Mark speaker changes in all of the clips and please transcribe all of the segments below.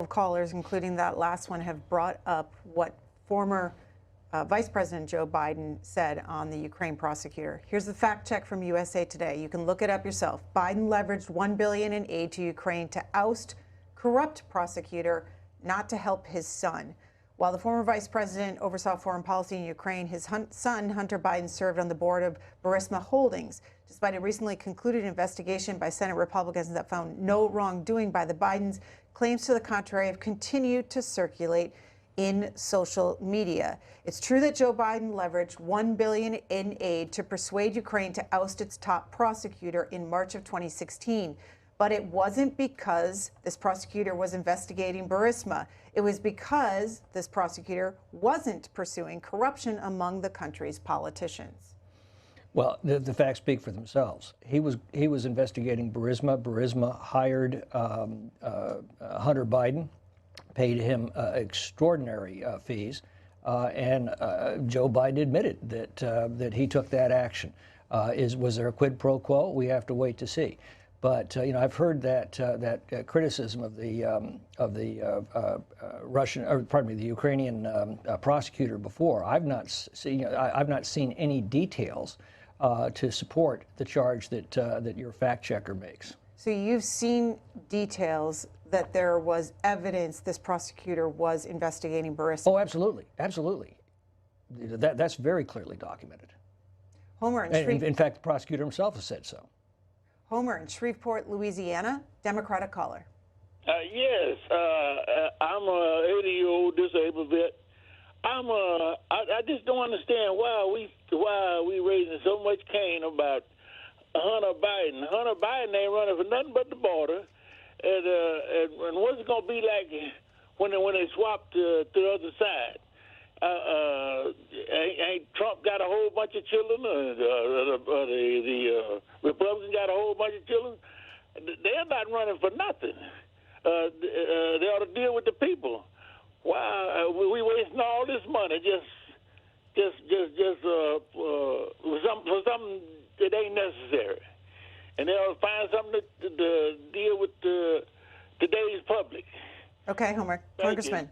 Speaker 1: of callers, including that last one, have brought up what former Vice President Joe Biden said on the Ukraine prosecutor. Here's the fact check from USA Today. You can look it up yourself. Biden leveraged $1 billion in aid to Ukraine to oust corrupt prosecutor, not to help his son. While the former vice president oversaw foreign policy in Ukraine, his son, Hunter Biden, served on the board of Burisma Holdings. Despite a recently concluded investigation by Senate Republicans that found no wrongdoing by the Bidens, claims to the contrary have continued to circulate in social media. It's true that Joe Biden leveraged $1 billion in aid to persuade Ukraine to oust its top prosecutor in March of 2016. But it wasn't because this prosecutor was investigating Burisma. It was because this prosecutor wasn't pursuing corruption among the country's politicians.
Speaker 2: Well, the facts speak for themselves. He was investigating Burisma. Burisma hired Hunter Biden, paid him extraordinary fees, and Joe Biden admitted that he took that action. Was there a quid pro quo? We have to wait to see. But I've heard that criticism of the Russian, or pardon me, the Ukrainian prosecutor before. I've not seen any details to support the charge that your fact checker makes.
Speaker 1: So you've seen details that there was evidence this prosecutor was investigating Burisma?
Speaker 2: Oh, absolutely, absolutely. That's very clearly documented.
Speaker 1: Homer,
Speaker 2: in fact, the prosecutor himself has said so.
Speaker 1: Homer in Shreveport, Louisiana, Democratic caller.
Speaker 3: Yes, I'm a 80-year-old disabled vet. I just don't understand why we raising so much cane about Hunter Biden. Hunter Biden ain't running for nothing but the border. And what's it gonna be like when they swap to the other side? Ain't Trump got a whole bunch of children? The Republicans got a whole bunch of children. They're not running for nothing. They ought to deal with the people. Why we wasting all this money just for something that ain't necessary? And they ought to find something to deal with today's public.
Speaker 1: Okay, Homer. Congressman.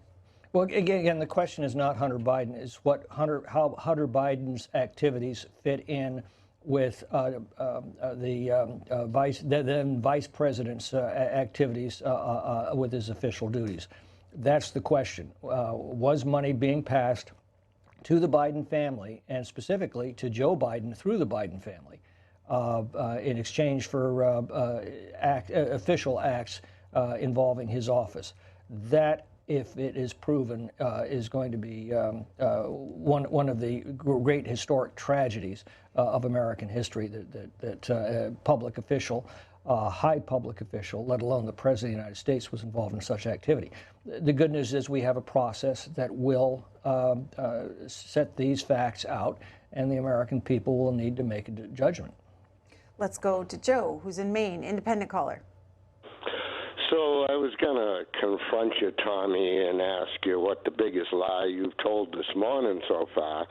Speaker 2: Well, again, the question is not Hunter Biden. It's how Hunter Biden's activities fit in with the vice president's activities with his official duties. That's the question. Was money being passed to the Biden family, and specifically to Joe Biden through the Biden family, in exchange for official acts involving his office? That, if it is proven, is going to be one of the great historic tragedies of American history, that a public official, high public official, let alone the President of the United States, was involved in such activity. The good news is we have a process that will set these facts out, and the American people will need to make a judgment.
Speaker 1: Let's go to Joe, who's in Maine, independent caller.
Speaker 4: So I was going to confront you, Tommy, and ask you what the biggest lie you've told this morning so far.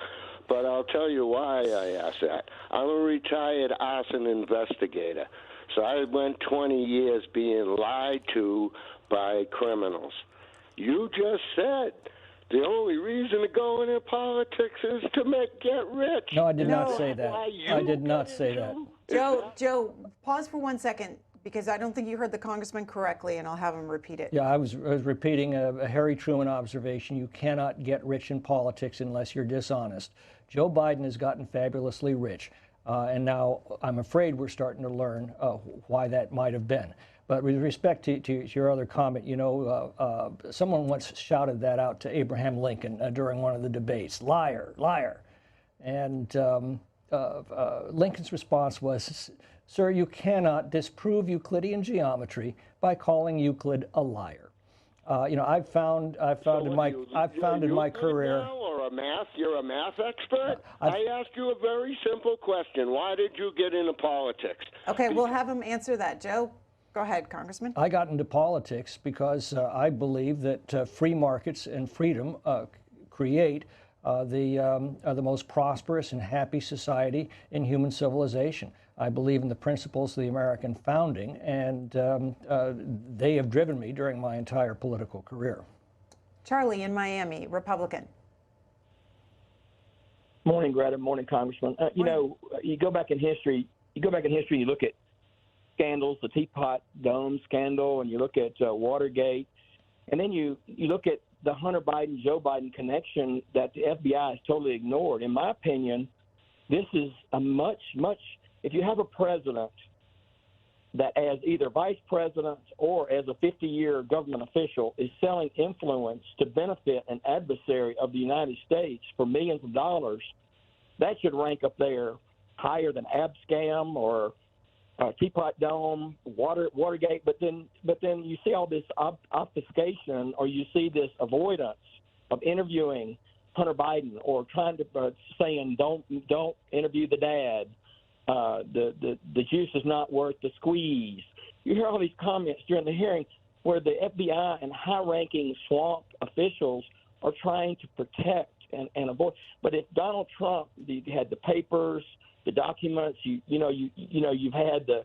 Speaker 4: But I'll tell you why I ask that. I'm a retired arson investigator. So I went 20 years being lied to by criminals. You just said the only reason to go into politics is to get rich.
Speaker 2: No, I did not say that. I did not say that.
Speaker 1: Joe, pause for 1 second, because I don't think you heard the congressman correctly, and I'll have him repeat it.
Speaker 2: Yeah, I was repeating a Harry Truman observation. You cannot get rich in politics unless you're dishonest. Joe Biden has gotten fabulously rich, and now I'm afraid we're starting to learn why that might have been. But with respect to your other comment, someone once shouted that out to Abraham Lincoln during one of the debates: "Liar, liar." And Lincoln's response was, "Sir, you cannot disprove Euclidean geometry by calling Euclid a liar." I've found in my career.
Speaker 4: You're a math expert? I asked you a very simple question. Why did you get into politics?
Speaker 1: Okay, we'll have him answer that. Joe, go ahead, Congressman.
Speaker 2: I got into politics because I believe that free markets and freedom create the most prosperous and happy society in human civilization. I believe in the principles of the American founding, and they have driven me during my entire political career.
Speaker 1: Charlie in Miami, Republican.
Speaker 5: Morning, Greta. Morning, Congressman. You know, you go back in history. You look at scandals, the Teapot Dome scandal, and you look at Watergate, and then you look at the Hunter Biden, Joe Biden connection that the FBI has totally ignored. In my opinion, this is a much, if you have a president that as either vice president or as a 50-year government official is selling influence to benefit an adversary of the United States for millions of dollars, that should rank up there higher than Abscam or Teapot Dome, Watergate. But then you see all this obfuscation, or you see this avoidance of interviewing Hunter Biden, or trying to saying don't interview the dad. The juice is not worth the squeeze. You hear all these comments during the hearing where the FBI and high-ranking swamp officials are trying to protect and avoid. But if Donald Trump, you had the papers, the documents, you've had the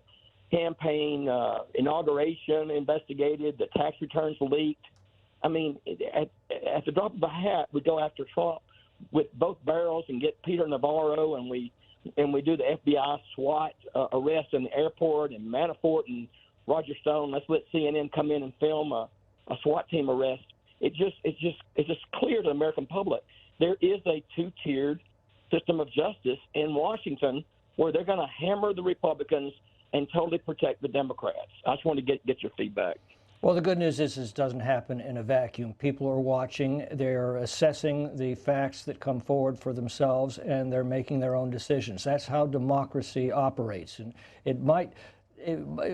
Speaker 5: campaign inauguration investigated, the tax returns leaked. I mean, at the drop of a hat, we go after Trump with both barrels and get Peter Navarro, and we do the FBI SWAT arrest in the airport, and Manafort and Roger Stone. Let's let CNN come in and film a SWAT team arrest. It's just clear to the American public there is a two-tiered system of justice in Washington where they're going to hammer the Republicans and totally protect the Democrats. I just want to get your feedback.
Speaker 2: Well, the good news is this doesn't happen in a vacuum. People are watching, they're assessing the facts that come forward for themselves, and they're making their own decisions. That's how democracy operates. And it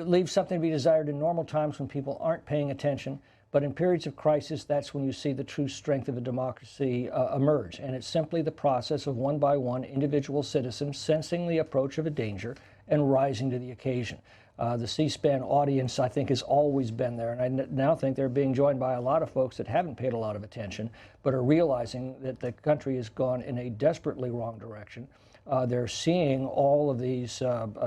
Speaker 2: leaves something to be desired in normal times when people aren't paying attention. But in periods of crisis, that's when you see the true strength of a democracy emerge. And it's simply the process of one by one individual citizens sensing the approach of a danger and rising to the occasion. The C-SPAN audience, I think, has always been there, and I now think they're being joined by a lot of folks that haven't paid a lot of attention, but are realizing that the country has gone in a desperately wrong direction. They're seeing all of these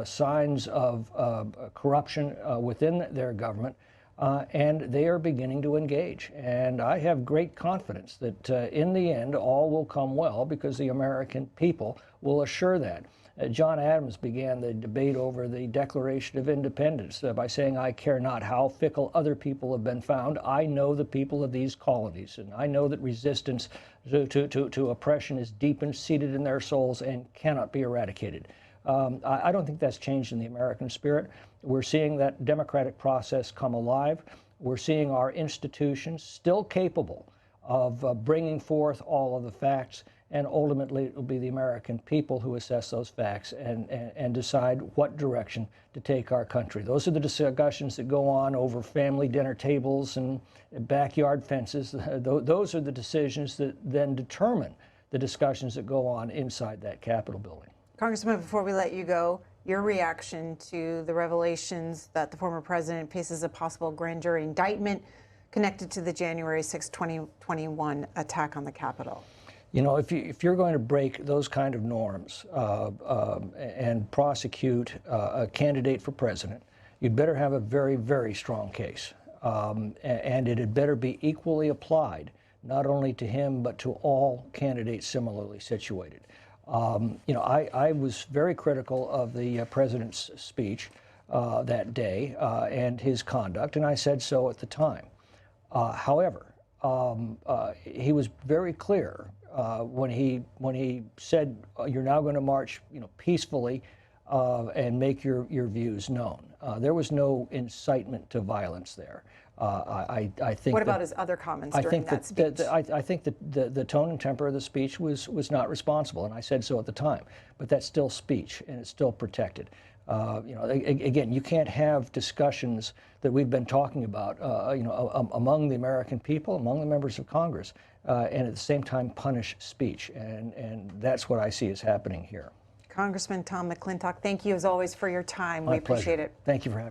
Speaker 2: signs of corruption within their government, and they are beginning to engage. And I have great confidence that in the end, all will come well, because the American people will assure that. John Adams began the debate over the Declaration of Independence by saying, "I care not how fickle other people have been found. I know the people of these colonies, and I know that resistance to oppression is deep and seated in their souls and cannot be eradicated." I don't think that's changed in the American spirit. We're seeing that democratic process come alive. We're seeing our institutions still capable of bringing forth all of the facts, and ultimately it will be the American people who assess those facts and decide what direction to take our country. Those are the discussions that go on over family dinner tables and backyard fences. Those are the decisions that then determine the discussions that go on inside that Capitol building.
Speaker 1: Congressman, before we let you go, your reaction to the revelations that the former president faces a possible grand jury indictment connected to the January 6, 2021 attack on the Capitol.
Speaker 2: You know, if you're going to break those kind of norms and prosecute a candidate for president, you'd better have a very, very strong case. And it had better be equally applied, not only to him, but to all candidates similarly situated. You know, I was very critical of the president's speech that day and his conduct, and I said so at the time. However, he was very clear when he said, "You're now going to march, you know, peacefully and make your views known." There was no incitement to violence there. I think.
Speaker 1: What about his other comments during that speech?
Speaker 2: I think that the tone and temper of the speech was not responsible, and I said so at the time. But that's still speech, and it's still protected. You know, again, you can't have discussions that we've been talking about, you know, among the American people, among the members of Congress, and at the same time punish speech, and that's what I see is happening here.
Speaker 1: Congressman Tom McClintock, thank you as always for your time.
Speaker 2: My
Speaker 1: We appreciate
Speaker 2: pleasure.
Speaker 1: it.
Speaker 2: Thank you for having me.